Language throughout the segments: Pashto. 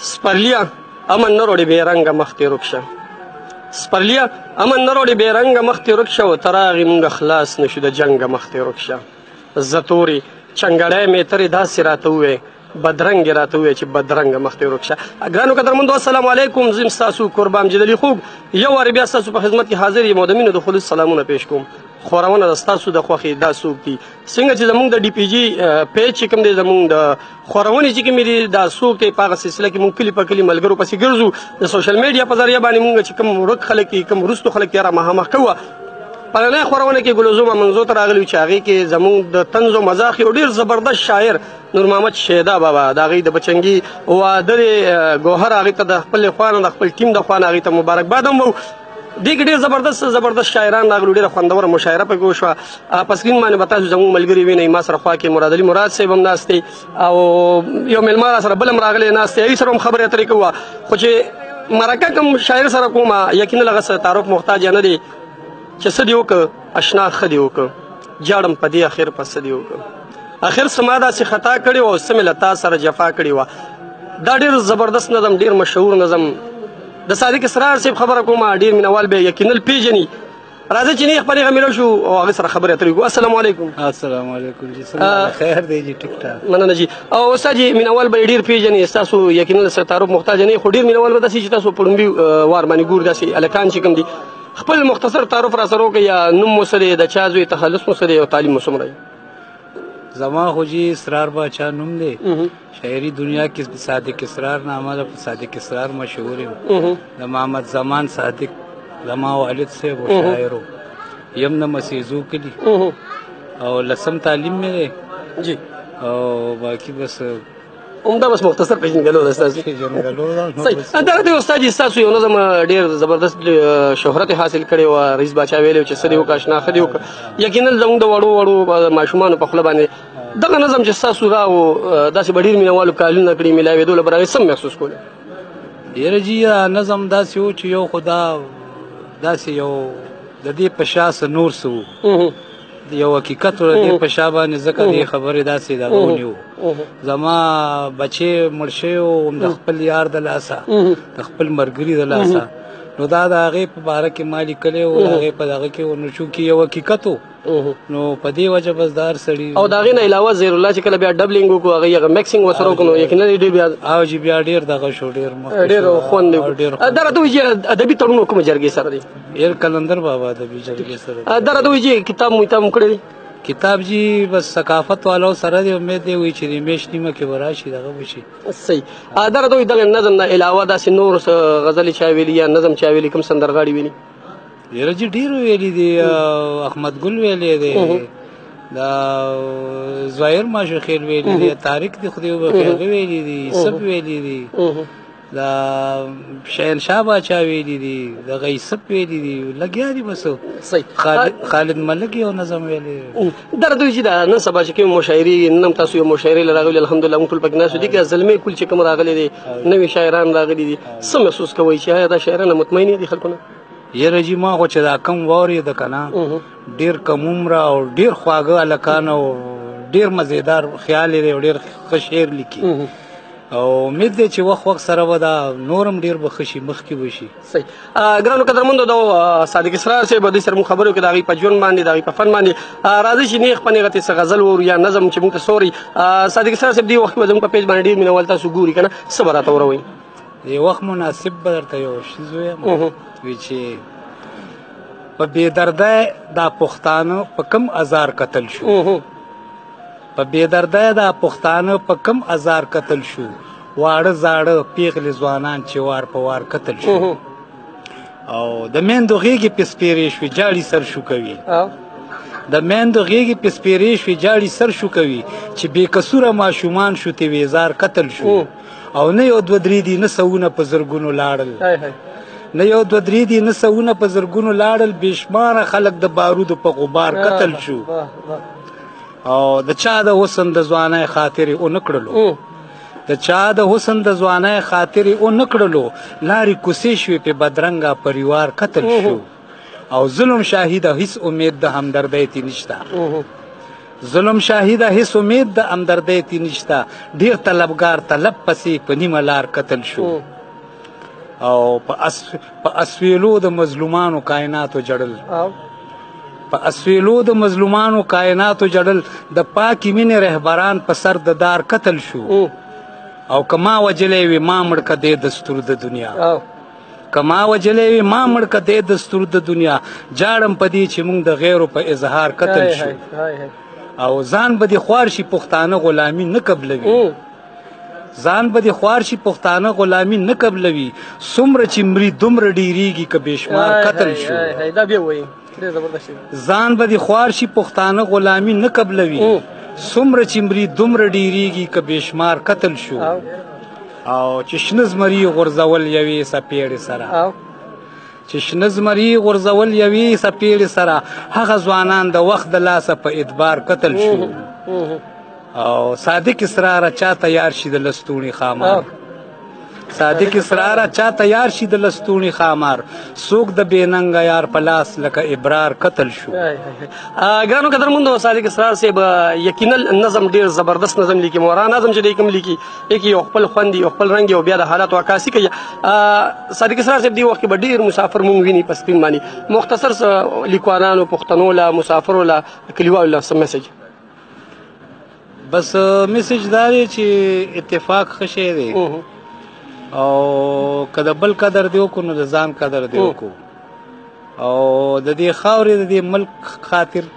سپرلیا امن نه وروړې بې رنګه مخ دې ورک شه سپرلیا امن نه وروړې بې رنګه مخ دې ورک شه و ته راغې مونږ خلاص نه شو د جنګه مخ دې ورک شه زه تورې چنګړی مې ترې داسې راته ووایې بدرنګې راته ووایې چې بدرنګه مخ دې ورک شه. ګرانو قدرمندو السلام علیکم. زه یم ستاسو قربان جدلي خوږ یو وارې بیا ستاسو په خدمت کې حاضر یم او د مینو د خلوص سلامونه پیش کوم. خورونه د ستاسو د خوښې دا څوک دي څنګه چې زمونږ د ډي پي جي پیج چې کوم دی زمونږ د خورونې چې کومې دي دا څوک دی په هغه سلسله کې مونږ کلي په کلي ملګرو پسې ګرځو د سوشل میډیا په ذریعه باندې مونږ چې کوم ورک خلک دي کوم وروستو خلک دي را مخامخ کوه. پرنۍ خورونه کې ګلوزومه منځو ته راغلي چې هغې کې زمونږ د طنز و مزاح یو ډېر زبردست شاعر نور محمد شیدا بابا د هغې د بچنګي واده ګوهر هغې ته د خپل خوا نه د خپل ټیم د خوا نه هغې ته مبارکباد هم وو. دې کې ډېر زبردست شاعران راغلو ډېره خوندوره مشاعره پکې وشوه. په سکرین باندې به تاسو زموږ ملګري وینئ ما سره خوا کې مراد علي مراد صاحب هم ناست دی او یو میلمه را سره بل هم راغلی ناست دی هغې سره هم خبرې اترې کوو. خو چې مرکه کوم شاعر سره کومه یقینا هغه سره تعارف محتاج نه دی چې څه دې وکړه اشنا ښه دې وکړه جاړم په دې اخر په څه دې وکړه اخر څه ما داسې خطا کړې وه او څه مې له تا سره جفا کړې وه. دا ډېر زبردست نظم ډېر مشهور نظم د صادق اسرار صاحب خبره کومه ډېر مینوال به یقینا پیژني. راځئ چې نیغ په نیغه مېلو شو او هغې سره خبرې اترې وکړو. السلام علیکم. السلام علیکم جی څنګه خیر دی جی ټیک ټاک مننه جی. او استاد جي مینوال به یې ډېر پیژني ستاسو یقینا سره تعارف محتاج نه خو ډېر مینوال به داسې چې تاسو په لومړي وار باندې ګور داسې هلکان چې کوم دي خپل مختصر تعارف را سره وکړئ یا نوم مو څه دی د چا زوی تخلص مو څه دی او تعلیم مو څومره دی؟ زما خو جی اسرار باچا نوم دی شاعري دنیا کې صادق اسرار نامه ده صادق اسرار مشهور یم د محمد زمان صادق زما والد صاحب و شاعرو یم د مسیزو کلي او لسم تعلیم مې دی جی او باقي بس عمده بس مختصر پیژنګلو ده ستاسو صحیح. دا راته استاد جي ستاسو یو نظم ډېر زبردست شهرت حاصل کړی وه رئیس باچا ویلی چې څه دې وکړه اشنا ښه دې وکړه یقینا زموږ د وړو ماشومانو په خوله باندې دغه نظم چې ستاسو را و داسې به ډېر مینوالو کالونه کړي میلاوېدو لپاره هغې څه محسوس کولی؟ یاره جي نظم داسې و چې یو خو دا داسې یو د دې په شا څه نور څه و یو حقیقت ور دې په شا باندې ځکه دې خبرې داسې دغه ونیو زما بچې مړ شوی و د خپل یار د لاسه د خپل ملګري د لاسه نو دا د هغې په باره کې ما لیکلی و د هغې په دغه کې و نو چونکې یو حقیقت و نو په دې وجه بس دا هر سړي او د هغې نه علاوه زیرالله چې کله بیا ډبلینګ وکړو هغې هغه میکسینګ ورسره وکړو نو یقینا ډېر بیا او جي بیا ډېر دغه شو ډېر خوند دا راته وایي چې ادبي تړون کومه جرګې سره دی؟ ایر کلندر بابا ادبي جرګې سره. دا راته وایي چې کتاب مو کړی دی؟ کتاب جی بس ثقافت والو سره دی امید دی وایي چې د میاشت نیمه کې به راشي دغه وشي. صحیح. دا راته وایي دغه نظم نه علاوه داسې نور غزلې چا ویلي یا نظم چا ویلي کوم سندرغاړي ویلي؟ یاره جي ډېر ویلي دي احمد ګل ویلی دی دا زوایر ماشوخېل ویلي دی طارق دی خدای وبخښي هغه ویلي دي یوسف ویلي دي دا شهنشاه باچا ویلي دي دغه یوسف ویلي دي لګیا دي بس. صحیح. خالد ملک یو نظم ویلی دا راته وایي چې دا نن سبا چې کوم مشاعرې نن هم تاسو یو مشاعرې له راغلي الحمدلله موږ ټول پکې ناست یو دي که زلمې کل چې کوم راغلي دي نوي شاعران راغلي دي څه محسوس کوئ چې آیا دا شاعران مطمئن دي خلکو نه؟ یاره جي ما خو چې دا کم واورېده که نه ډېر کم عمره او ډېر خواږه هلکان او ډېر مزېدار خیال یې دی او ډېر ښه شعر لیکي او امید دی چې وخت سره به دا نور هم ډېر به ښه شي مخکې به شي. صحیح. ګرانو قدرمندو د صادق اسرار صاحب دوی سره موږ خبرې وکړو د هغوی په ژوند باندې د هغوی په فن باندې راځئ چې نیغ په نیغه څه غزل وورو یا نظم چې موږ ته سوري صادق اسرار صاحب دې وخت کې به زموږ په پیج باندې ډېر مینوال تاسو ګوري که نه څه به راته وروئ؟ دې وخت مناسب به درته یو شیز ویم وی چې په بېدردی دا پښتانه په کم ازار قتل شو په بېدردی دا پښتانه په کم ازار قتل شو واړه زاړه پیغلې ځوانان چې وار په وار قتل شو او د میندو غېږې پې سپېرې شوې جاړي سر شو کوي د میندو غېږې پې سپېرې شوې جاړي سر شو کوي چې بې کسوره ماشومان شو تېویزار قتل شو او نه یو دوه درې دي نه سوونه په زرګونو لاړل نه یو دوه درې دي نه سوونه په زرګونو لاړل بې شماره خلک د بارودو په غبار قتل شو او د چا د حسن د ځوانۍ خاطرې ونه کړلو د چا د حسن د ځوانۍ خاطرې ونه کړلو لارې کوڅې شوې پې بدرنګه پریوار قتل شو او ظلم شاهده هیڅ امید د همدردۍ تې نشته ظلم شاهده هیڅ امید د همدردۍ تی نشته ډېر طلبګار طلب پسې په نیمه لار قتل شو او په اسویلو د مظلومانو کائناتو جړل په اسویلو د مظلومانو کائناتو جړل د پاکې مینې رهبران په سر د دار قتل شو او کما وجلی وي ما مړ که دی دستور د دنیا کما وجلی وي ما مړ که دی دستور د دنیا جاړم په دې چې موږ د غیرو په اظهار قتل شو او ځان به دې خوار شي پښتانه غلامي نه قبلوي ځان به دې خوار شي پښتانه غلامي نه قبلوي څومره چې مري دومره ډېرېږي که بېشمار قتل شو ځان به دې خوار شي پښتانه غلامي نه قبلوي څومره چې مري دومره ډېرېږي که بېشمار قتل شو او چې شنه زمري غورځول یوې څپېړې سره چې شنه زمري غورځول یوې څپېړې سره هغه ځوانان د وخت د لاسه په اعتبار قتل شو او صادق اسرار چا تیار شي د لستوڼي خامار صادق اسرار چا تیار شي د لستوڼي خامار څوک د بېننګه یار په لاس لکه ابرار قتل شو ګرانو قدرمندو صادق اسرار صاحب یقینا نظم ډېر زبردست نظم لیکي مورا نظم چې دی کوم لیکي یو خپل خوند یو خپل رنګ او بیا د حالاتو عکاسي کوي صادق اسرار صاحب دې وخت کې به ډېر مسافر مونږ ویني په سپین باندې مختصر لیکوالانو پښتنو له مسافرو له کلیوالو له څه میسج بس میسج دا دی چې اتفاق ښه شی دی او که د بل قدر دی وکړو نو د ځان قدر دی وکړو او د دې خاورې د دې ملک خاطر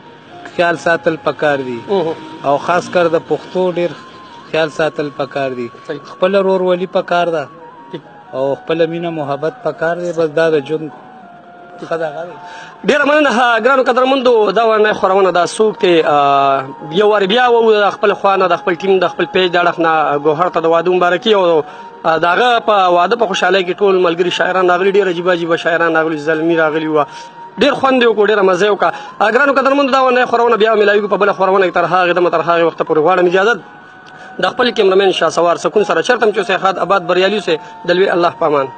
خیال ساتل پکار دي او خاص کر د پښتو ډېر خیال ساتل پکار دي خپله ورورولي پکار ده او خپله مینه محبت پکار دی بس دا د ژوند ډېره مننه ګرانو قدرمندو دا ورنۍ خورونه دا څوک دی یو وارې بیا وو د خپل خوا نه د خپل ټیم د خپل پیج د اړخ نه ګوهر ته د واده مبارکي او د هغه په واده په خوشحالۍ کې ټول ملګري شاعران راغلي ډېر عجیبه عجیبه شاعران راغلي زلمي راغلي وه ډېر خوند یې وکړو ډېره مزه یې وکړه ګرانو قدرمندو دا ورنۍ خورونه بیا ملاویږو په بله خورونه کې تر هغې دمه تر هغې وخته پورې غواړم اجازت د خپل کیمرمین شاه سوار سکون سره چرته هم چې اوسئ ښاد آباد بریالي اوسئ د لوی الله په امان